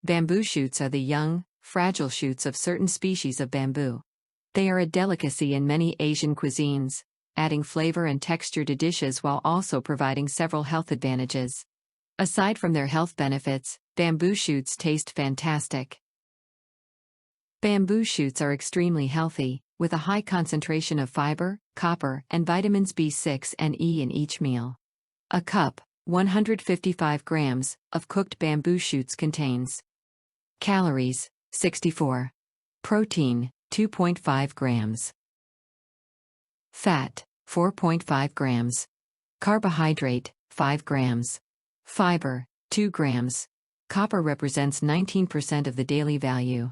Bamboo shoots are the young, fragile shoots of certain species of bamboo. They are a delicacy in many Asian cuisines, adding flavor and texture to dishes while also providing several health advantages. Aside from their health benefits, bamboo shoots taste fantastic. Bamboo shoots are extremely healthy, with a high concentration of fiber, copper, and vitamins B6 and E in each meal. A cup, 155 grams, of cooked bamboo shoots contains calories, 64. Protein, 2.5 grams. Fat, 4.5 grams. Carbohydrate, 5 grams. Fiber, 2 grams. Copper represents 19% of the daily value.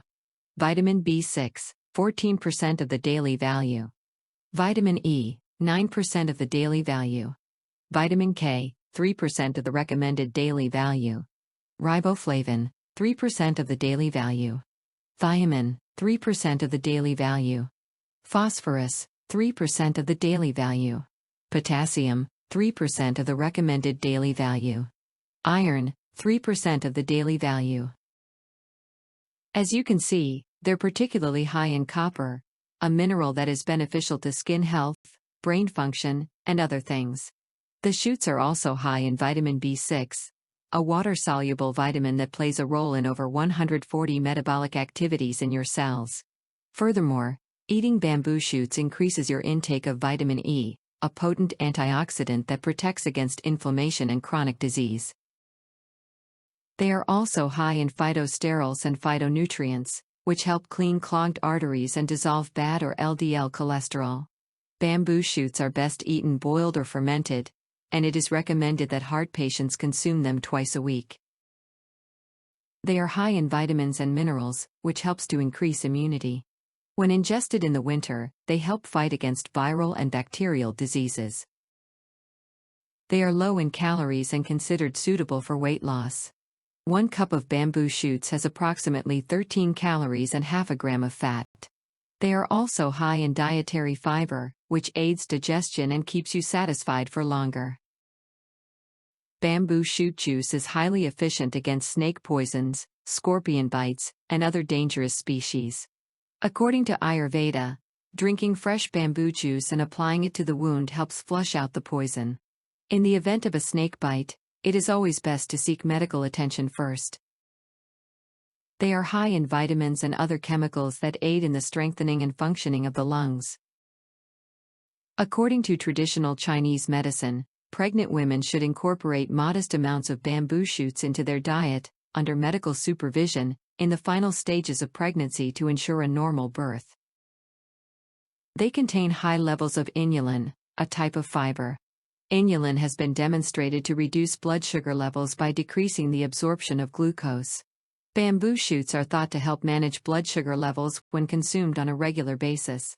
Vitamin B6, 14% of the daily value. Vitamin E, 9% of the daily value. Vitamin K, 3% of the recommended daily value. Riboflavin, 3% of the daily value. Thiamine, 3% of the daily value. Phosphorus, 3% of the daily value. Potassium, 3% of the recommended daily value. Iron, 3% of the daily value. As you can see, they're particularly high in copper, a mineral that is beneficial to skin health, brain function, and other things. The shoots are also high in vitamin B6, a water-soluble vitamin that plays a role in over 140 metabolic activities in your cells. Furthermore, eating bamboo shoots increases your intake of vitamin E, a potent antioxidant that protects against inflammation and chronic disease. They are also high in phytosterols and phytonutrients, which help clean clogged arteries and dissolve bad or LDL cholesterol. Bamboo shoots are best eaten boiled or fermented, and it is recommended that heart patients consume them twice a week. They are high in vitamins and minerals, which helps to increase immunity. When ingested in the winter, they help fight against viral and bacterial diseases. They are low in calories and considered suitable for weight loss. 1 cup of bamboo shoots has approximately 13 calories and half a gram of fat. They are also high in dietary fiber, which aids digestion and keeps you satisfied for longer. Bamboo shoot juice is highly efficient against snake poisons, scorpion bites, and other dangerous species. According to Ayurveda, drinking fresh bamboo juice and applying it to the wound helps flush out the poison. In the event of a snake bite, it is always best to seek medical attention first. They are high in vitamins and other chemicals that aid in the strengthening and functioning of the lungs. According to traditional Chinese medicine, pregnant women should incorporate modest amounts of bamboo shoots into their diet, under medical supervision, in the final stages of pregnancy to ensure a normal birth. They contain high levels of inulin, a type of fiber. Inulin has been demonstrated to reduce blood sugar levels by decreasing the absorption of glucose. Bamboo shoots are thought to help manage blood sugar levels when consumed on a regular basis.